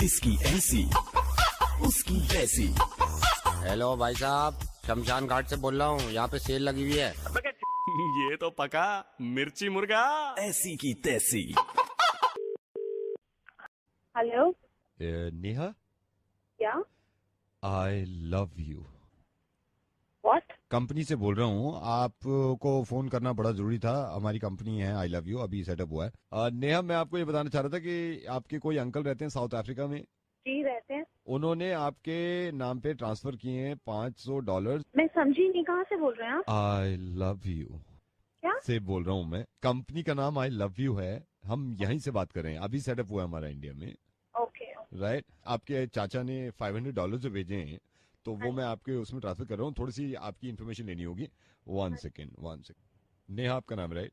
इसकी ऐसी उसकी वैसी। हेलो भाई साहब, शमशान घाट से बोल रहा हूँ। यहाँ पे सेल लगी हुई है। ये तो पका मिर्ची मुर्गा। ऐसी की तैसी। हेलो, नेहा, क्या? आई लव यू। व्हाट? कंपनी से बोल रहा हूँ, आपको फोन करना बड़ा जरूरी था। हमारी कंपनी है आई लव यू, अभी सेटअप हुआ है। नेहा, मैं आपको ये बताना चाह रहा था कि आपके कोई अंकल रहते हैं साउथ अफ्रीका में। जी, रहते हैं। उन्होंने आपके नाम पे ट्रांसफर किए हैं $500। मैं समझी नहीं, कहाँ से बोल रहे हैं आप? आई लव यू क्या? से बोल रहा हूँ मैं। कंपनी का नाम आई लव यू है। हम यहीं से बात कर रहे हैं, अभी सेटअप हुआ है हमारा इंडिया में। ओके। राइट। आपके चाचा ने $500 जो भेजे हैं, तो वो मैं आपके उसमें ट्रांसफर कर रहा हूँ। थोड़ी सी आपकी इन्फॉर्मेशन लेनी होगी। One second. नेहा आपका नाम, राइट?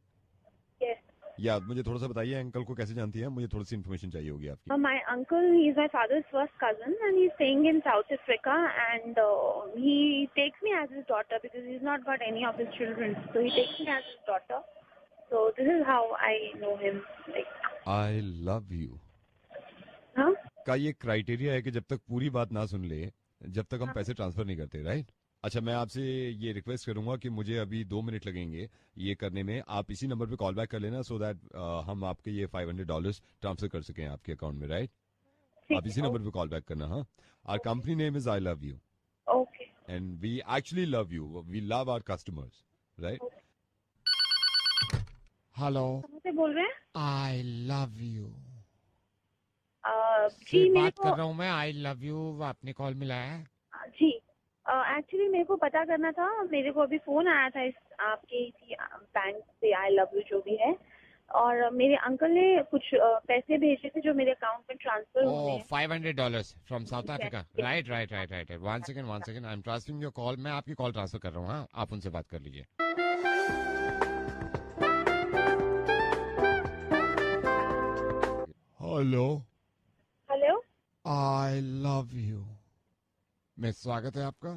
यस। या मुझे थोड़ा सा बताइए, अंकल को कैसे जानती है? मुझे थोड़ी सी इन्फॉर्मेशन चाहिए होगी आपकी। My uncle, he is my father's first cousin and he's staying in South Africa and he takes me as his daughter because he's not got any of his children. So he takes me as his daughter. So this is how I know him. Like, I love you huh? का ये criteria है कि जब तक पूरी बात ना सुन ले, जब तक हम पैसे ट्रांसफर नहीं करते, राइट? अच्छा, मैं आपसे ये रिक्वेस्ट करूंगा कि मुझे अभी 2 मिनट लगेंगे ये करने में। आप इसी नंबर पे कॉल बैक कर लेना, सो दैट हम आपके ये $500 ट्रांसफर कर सकें आपके अकाउंट में, राइट? आप इसी नंबर पे कॉल बैक करना। हाँ, our company name is I love you Okay. And we actually love you, we love our customers, right? Hello, कहाँ से बोल रहे हैं? आई लव यू जी, से मेरे बात को कर रहा हूँ मैं। आई लव यू आपने कॉल मिलाया है। जी, एक्चुअली मेरे को पता करना था। मेरे को अभी फोन आया था इस आपके इसी बैंक से, आई लव यू जो भी है, और मेरे अंकल ने कुछ पैसे भेजे थे जो मेरे अकाउंट में ट्रांसफर होने ओह, हैं। $500 from south Yes, Africa. yes. Right right right right. One second, I am transferring your call. मैं आपकी कॉल ट्रांसफर कर रहा हूँ। हाँ, आप उनसे बात कर लीजिए। Hello, hello, I love you में स्वागत है आपका।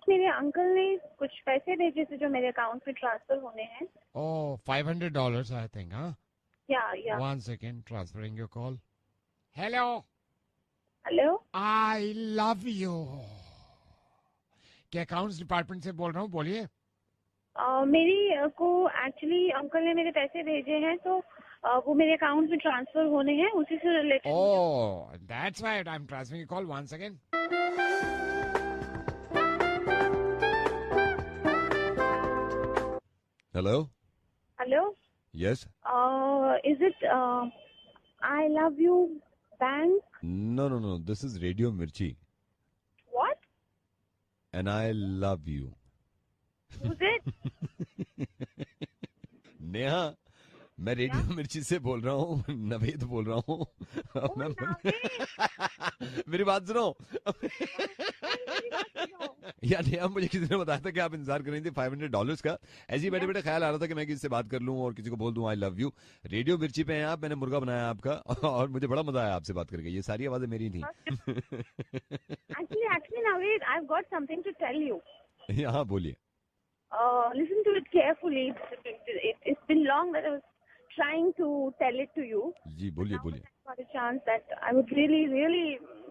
मेरे अंकल ने कुछ पैसे भेजे थे जो मेरे अकाउंट में ट्रांसफर होने हैं। ओह, $500 आई थिंक। हाँ, या one second, transferring your call. Hello, hello, I love you के अकाउंट्स डिपार्टमेंट से बोल रहा हूँ, बोलिए। मेरी को एक्चुअली अंकल ने मेरे पैसे भेजे हैं, तो वो मेरे अकाउंट में ट्रांसफर होने हैं, उसी से related. Oh, that's right. I'm transferring your call once again. Hello, hello, yes. Is it I love you bank? No, this is radio Mirchi what? And I love you. Who's it? Neha, मैं radio मिर्ची से बोल रहा हूँ, नवेद बोल रहा हूँ। मेरी बात सुनो। या नेहा, मुझे किसी ने बताया था कि आप इंतजार कर रही थी $500 का। ऐसे ही बैठे बैठे ख्याल आ रहा था कि मैं किसी से बात कर लूं और किसी को बोल दूं आई लव यू। रेडियो मिर्ची पे हैं आप, मैंने मुर्गा बनाया आपका और मुझे बड़ा मजा आया आपसे बात करके। ये सारी आवाजें मेरी थी। Actually, Naveed, I've got something to tell you. हाँ, बोलिए। Listen to it carefully. It's been long that I was trying to tell it to you. जी, बोलिए बोलिए। I got a chance that I would really,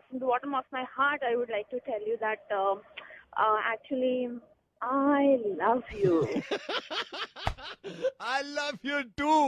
from the bottom of my heart, I would like to tell you that actually, I love you. I love you too.